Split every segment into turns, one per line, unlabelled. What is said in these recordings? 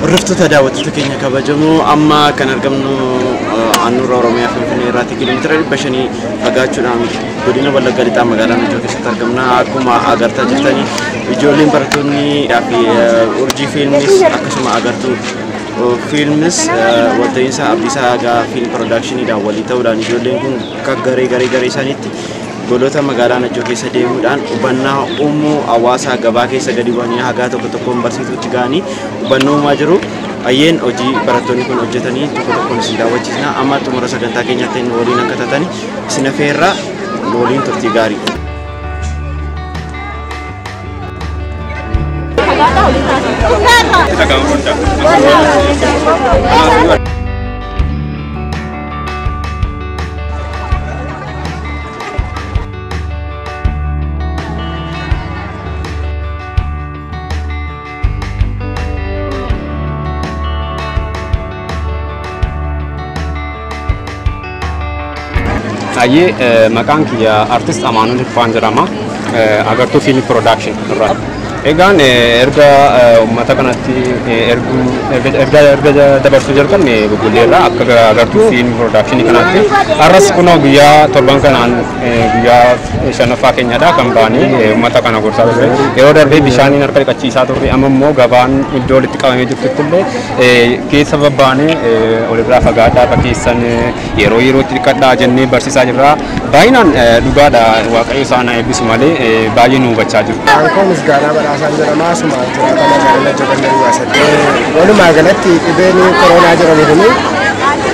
Riftoota daawwattoota keenya kabajamoo amma kan argamnu Annuura Oromiyaa Finfinnee irraa kiiloomeetira 500 fagaachuudhaan godina Wallagga Lixaa magaalaa Najjoo keessatti argamna. Akkuma agartaa jirtanii ijoolleen barattoonni fi urjii fiilmis akkasuma agartuu fiilmis walta'iinsa Abdiisaa Aagaa fiilm piroodaakshiniidhaan walii ta'uudhaan ijoolleen kun garee isaaniitti golota magaalaa Najjoo keessa deemuudhaan hubannaa uumuu hawaasaa gabaa keessa gadi bu'anii hagaa tokkoon barsiisuutti ga'anii hubannoo uumaa jiru. Ayyeen hojii barattoonni kun hojjetanii tokkoon isin daawwachiisna. Amma xumura sagantaa keenyaatti waliin akka taatan isin affeerraa waliin turtii gaarii.
Aye, maqaan kiyya artist Amaanul Hirfaan jedhama. Agartuu fiilm piroodakshin irraa. Egaan erga uummata kanatti erga dabarsuu jalqabne gugulleerraa akka agartuu fiilm piroodakshinii kanatti har'as kunoo guyyaa torban kanaan guyyaa shanaffaa keenyadha kan baanii uummata kana gorsaa turre. Yeroo darbee bishaaniin harka dhiqachiisaa turre amma immoo gabaan iddoo walitti qabamee jirtutti illee keessa babbaanee walirraa fagaadhaa fakkeessan yeroo yerootti dhiqadhaa jennee barsiisaa jirra. Baay'inaan dhugaadha waaqayyo isaan eebbisu malee baay'ee nu hubachaa jiru.
Sanjaramaa suma jiraata magaalaa Jogandari waasadde walumaa galatti dhibeen koronaa jedhamudha.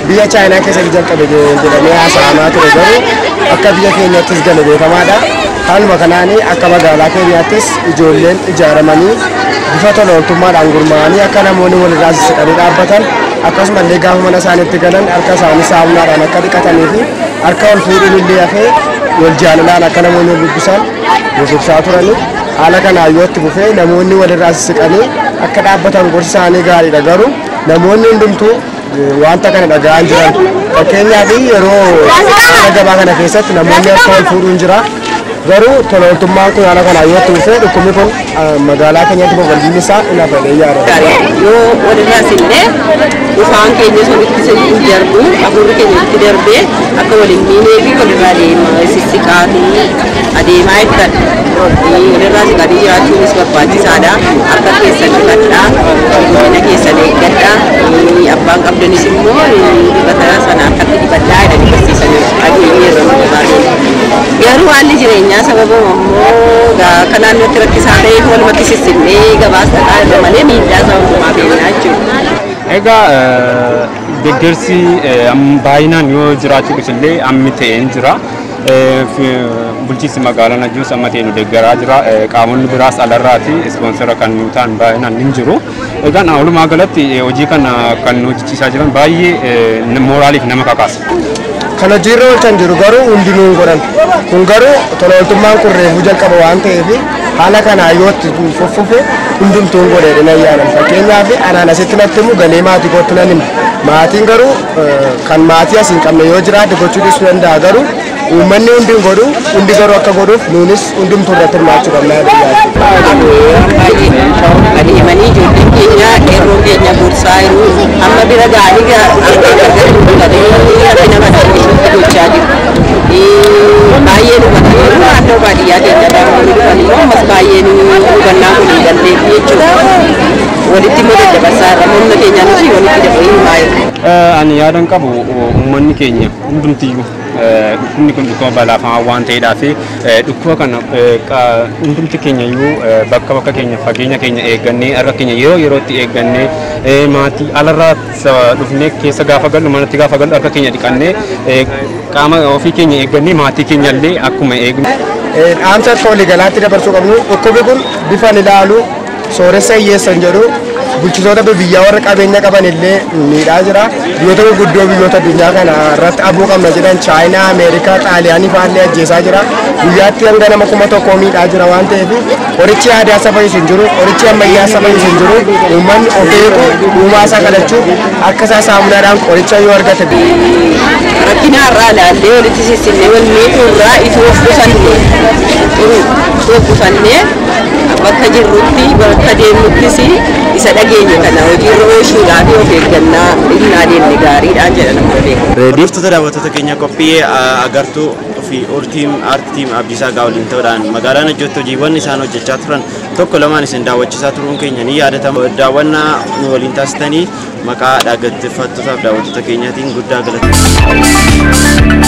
Biyya Chaayinaa keessatti jalqabe jedhamee haasa'amaa ture garuu akka biyya keenyattis gale beekamaadha. Haaluma kanaan akka magaalaa keenyaattis ijoolleen ijaaramanii bifa tola ooltummaadhaan gurmaa'anii akka namoonni walirraa sissiqanii dhaabbatan akkasumallee gaafa mana isaaniitti galan harka isaanii saamunaadhaan akka dhiqatanii fi harka wal fuudhuun illee hafee wal jaalalaan akka namoonni wal dubbisan gosoobsaa turanii. Haala kanaan yoo itti fufee namoonni walirraa sissiqanii akka dhaabbatan gorsi isaanii gaariidha garuu namoonni hundumtuu wanta kana dhaga'an jiran fakkeenyaaf yeroo gabaa kana keessatti namoonni akka wal fuudhuun jira garuu tola ooltummaan kun haala kanaan yoo itti fufee dhukkubni kun magaalaa keenyatti babal'inni isaa hin hafadhee yaada.
Yoo walirraas illee dhufaan keenya sunitti hin darbu afurri keenya itti darbee akka waliin miinee fi walirraa deemaa sissiqaa fi adeemaa ibsan. Walirraa siqanii jiraachuunis barbaachisaadha. Akka keessan dhiqadhaa, guddina keessan eeggadhaa, abbaan qabdanis immoo dibata sana akkatti dibadhaa jedhanii barsiisan adeemee irra barbaadu. Garuu haalli jireenyaa sababa immoo akka naannootti rakkisaa ta'eef walumatti sissinnee gabaas ta'aa irra malee miidhaa isaa hundumaa beeknaa jechuudha.
Egaa deeggarsi baay'inaan yoo jiraachuu illee ammi ta'een jira. Bulchiinsi magaalaa Najjoos amma ta'e nu deeggaraa jira. Qaamonni biraas alarraati ispoonsera kan nu ta'an baay'inaan hin jiru. Egaan walumaa galatti hojii kana kan nu hojjechiisaa jiran baay'ee mooraaliif nama kakaasa.
Kan hojiirra oolchan jiru garuu hundinuu hin godhan. Kun garuu tola ooltummaan kun reefuu jalqaba waan ta'eef haala kanaa yoo itti fuffufe hundumtuu hin godhee dhina yaalan. Fakkeenyaaf anaan asitti natti himu galee maatii kootti nan hima. Maatiin garuu kan maatii as hin qabne yoo jiraate gochuu dhiisuu danda'a garuu uummanni hundi hin godhu hundi garuu akka godhuuf nuunis hundumtuu irratti hirmaachuu qabna
adeemanii ijoolleen keenya qeerroo keenya gorsaa jiru amma bira ga'anii nama gochaa jiru baay'ee dhugatanii naannoo baadiyyaa keenya dhufanii ammas baay'ee hubannaa kun hin galleef jechuudha walitti immoo daddabarsaa irra humna keenya nuti walitti dabalii himaa jiru.
Ani yaadan qabu uummanni keenya hundumtiyyuu dhukkubni kun dhukkuba balaafamaa waan ta'eedhaa fi dhukkuba kana hundumti keenya iyyuu bakka keenya fageenya keenya eeggannee harka keenya yeroo yerootti eeggannee maatii alarraa dhufnee keessa gaafa gallu manatti gaafa gallu harka keenya dhiqannee qaama ofii keenya eeggannee maatii keenya illee akkuma eegnu.
Dhaamsa akka waliigalaatti dabarsuu qabnu dhukkubni kun bifaan ilaalu sooressa hiyyeessan jedhu bulchitoota biyyaa warra qabeenya qaban illee miidhaa jira. Biyyoota gurguddoo biyyoota addunyaa kana irratti abuu qabna jedhan Chaayinaa, Ameerikaa, Xaaliyaanii fa'aallee ajjeesaa jira. Guyyaatti hanga nama 1,000 miidhaa jira waan ta'eef qorichi aadaa isa fayyisu hin jiru, qorichi ammayyaa isa fayyisu hin jiru. Uummanni of eegu uumaa isaa kadhachuu akka isaa saamunaadhaan qoricha yoo argate.
Rakkina irraa ilaallee walitti sissinnee wal miidhuu irraa itti of qusannee bakka jirrutti bakka deemnuttis isa dhageenya kana hojiirra oolchuudhaaf of eeggannaa innaa deemne gaariidhaan jedha nama beeku.
Reediftota daawwattoota keenya qophii agartuu fi team Abdiisaa Gaa waliin ta'uudhaan magaalaa Najjootti hojiiwwan isaan hojjechaa turan tokko lamaan isin daawwachiisaa turuun keenya ni yaadatama. Daawwannaa nu waliin taasistanii maqaa dhaggeeffattootaaf daawwattoota keenyaatiin guddaa galateeffama.